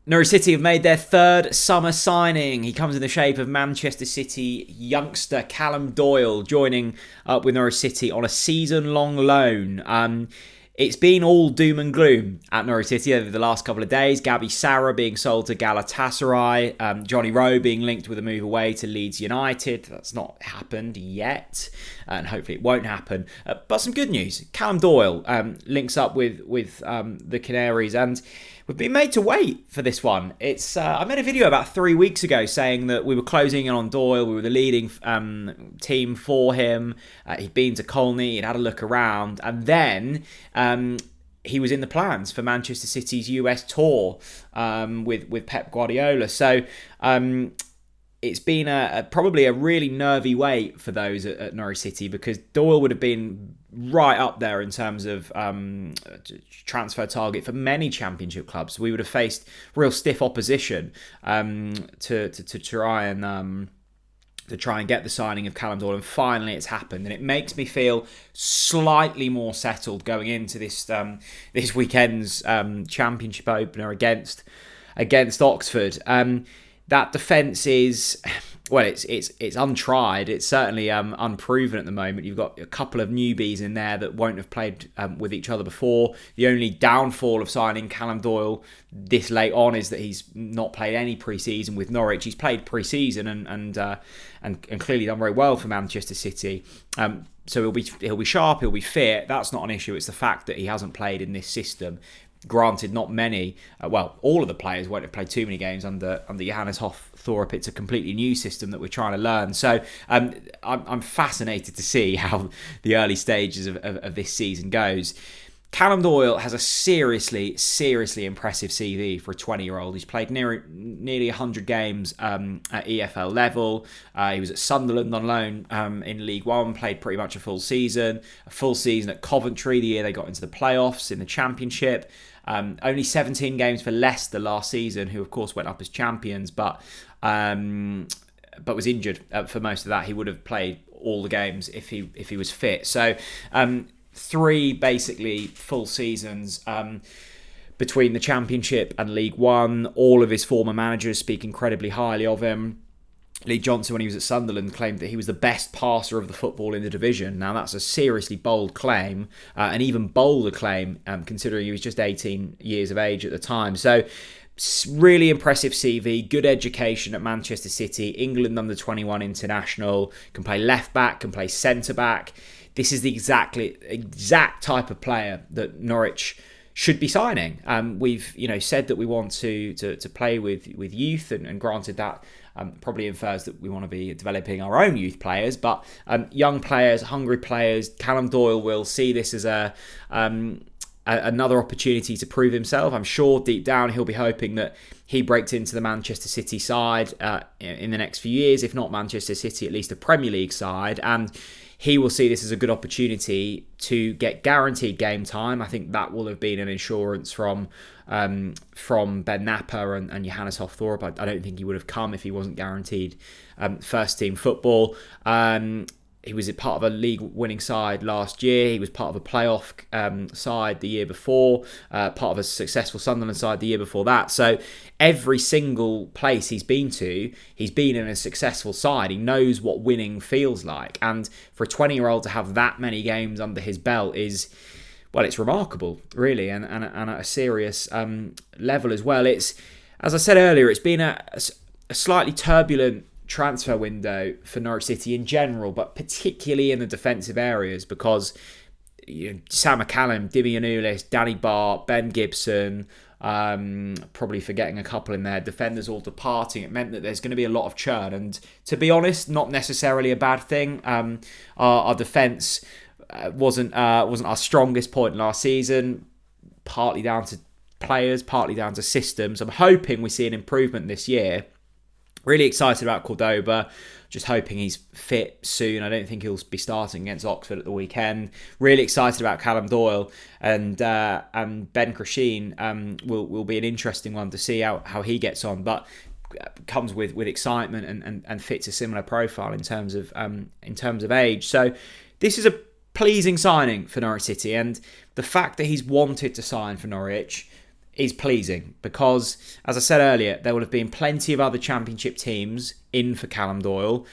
Norwich City have made their third summer signing. He comes in the shape of Manchester City youngster Callum Doyle, joining up with Norwich City on a season-long loan. It's been all doom and gloom at Norwich City over the last couple of days. Gabi Sarra being sold to Galatasaray. Johnny Rowe being linked with a move away to Leeds United. That's not happened yet, and hopefully it won't happen. But some good news. Callum Doyle links up with the Canaries, and we've been made to wait for this one. I made a video about 3 weeks ago saying that we were closing in on Doyle. We were the leading team for him. He'd been to Colney. He'd had a look around. And then he was in the plans for Manchester City's US tour with Pep Guardiola. So it's been probably a really nervy wait for those at Norwich City, because Doyle would have been right up there in terms of transfer target for many Championship clubs. We would have faced real stiff opposition to try and get the signing of Callum Doyle, and finally it's happened, and it makes me feel slightly more settled going into this weekend's Championship opener against Oxford. That defence is, well, it's untried. It's certainly unproven at the moment. You've got a couple of newbies in there that won't have played with each other before. The only downfall of signing Callum Doyle this late on is that he's not played any pre-season with Norwich. He's played pre-season and clearly done very well for Manchester City. So he'll be sharp, he'll be fit. That's not an issue. It's the fact that he hasn't played in this system. Granted, not many. All of the players won't have played too many games under Johannes Thorup. It's a completely new system that we're trying to learn. So I'm fascinated to see how the early stages of this season goes. Callum Doyle has a seriously impressive CV for a 20-year-old. He's played nearly 100 games at EFL level. He was at Sunderland on loan in League One, played pretty much a full season at Coventry the year they got into the playoffs in the Championship. Only 17 games for Leicester last season, who of course went up as champions, but was injured for most of that. He would have played all the games if he was fit. So 3 basically full seasons between the Championship and League One. All of his former managers speak incredibly highly of him. Lee Johnson, when he was at Sunderland, claimed that he was the best passer of the football in the division. Now, that's a seriously bold claim, an even bolder claim, considering he was just 18 years of age at the time. So, really impressive CV, good education at Manchester City, England under-21 international, can play left-back, can play centre-back. This is the exact type of player that Norwich should be signing. We've said that we want to play with youth, and granted that probably infers that we want to be developing our own youth players, but young players, hungry players. Callum Doyle will see this as another opportunity to prove himself. I'm sure deep down he'll be hoping that he breaks into the Manchester City side in the next few years, if not Manchester City, at least a Premier League side, and he will see this as a good opportunity to get guaranteed game time. I think that will have been an insurance from Ben Napper and Johannes Thorup. I don't think he would have come if he wasn't guaranteed first team football. He was a part of a league-winning side last year. He was part of a playoff side the year before, part of a successful Sunderland side the year before that. So every single place he's been to, he's been in a successful side. He knows what winning feels like. And for a 20-year-old to have that many games under his belt is, well, it's remarkable, really, and at a serious level as well. It's, as I said earlier, it's been a slightly turbulent transfer window for Norwich City in general, but particularly in the defensive areas, because Sam McCallum, Dimi Anulis, Danny Bart, Ben Gibson, probably forgetting a couple in there, defenders all departing. It meant that there's going to be a lot of churn, and to be honest, not necessarily a bad thing. Our defence wasn't our strongest point last season, partly down to players, partly down to systems. I'm hoping we see an improvement this year. Really excited about Cordoba. Just hoping he's fit soon. I don't think he'll be starting against Oxford at the weekend. Really excited about Callum Doyle and Ben Crasheen. Will be an interesting one to see how he gets on, but comes with excitement and fits a similar profile in terms of age. So this is a pleasing signing for Norwich City, and the fact that he's wanted to sign for Norwich is pleasing because, as I said earlier, there would have been plenty of other Championship teams in for Callum Doyle.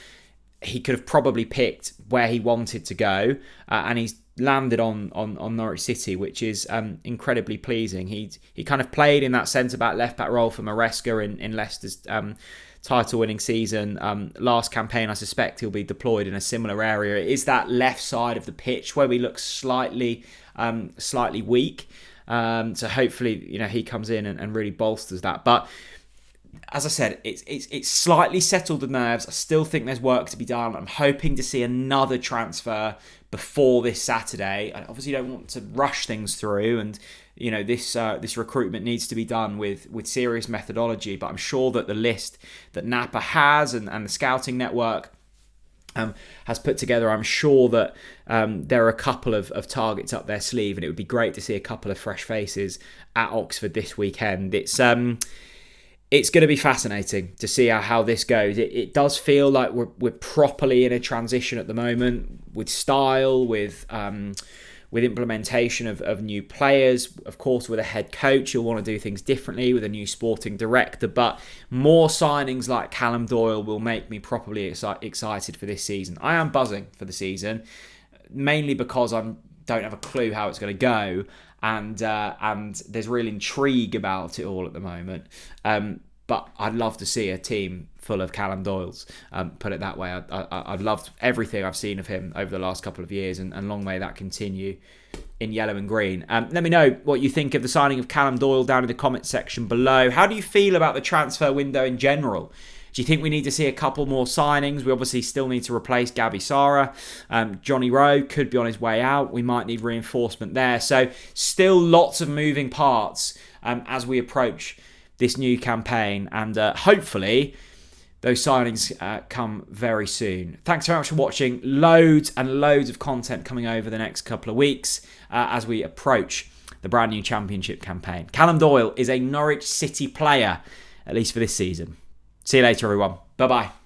He could have probably picked where he wanted to go, and he's landed on Norwich City, which is incredibly pleasing. He kind of played in that centre-back, left-back role for Maresca in Leicester's title-winning season. Last campaign, I suspect he'll be deployed in a similar area. It is that left side of the pitch where we look slightly weak. So hopefully, he comes in and really bolsters that. But as I said, it's slightly settled the nerves. I still think there's work to be done. I'm hoping to see another transfer before this Saturday. I obviously don't want to rush things through, and this recruitment needs to be done with serious methodology. But I'm sure that the list that Napa has and the scouting network has put together, I'm sure that there are a couple of targets up their sleeve, and it would be great to see a couple of fresh faces at Oxford this weekend. It's going to be fascinating to see how this goes. It does feel like we're properly in a transition at the moment, with style, with implementation of new players. Of course, with a head coach, you'll want to do things differently, with a new sporting director. But more signings like Callum Doyle will make me properly excited for this season. I am buzzing for the season, mainly because I don't have a clue how it's going to go. And there's real intrigue about it all at the moment. But I'd love to see a team full of Callum Doyles, put it that way. I've loved everything I've seen of him over the last couple of years, and long may that continue in yellow and green. Let me know what you think of the signing of Callum Doyle down in the comments section below. How do you feel about the transfer window in general? Do you think we need to see a couple more signings? We obviously still need to replace Gabby Sara. Johnny Rowe could be on his way out. We might need reinforcement there. So still lots of moving parts as we approach this new campaign. And hopefully those signings come very soon. Thanks very much for watching. Loads and loads of content coming over the next couple of weeks as we approach the brand new Championship campaign. Callum Doyle is a Norwich City player, at least for this season. See you later, everyone. Bye-bye.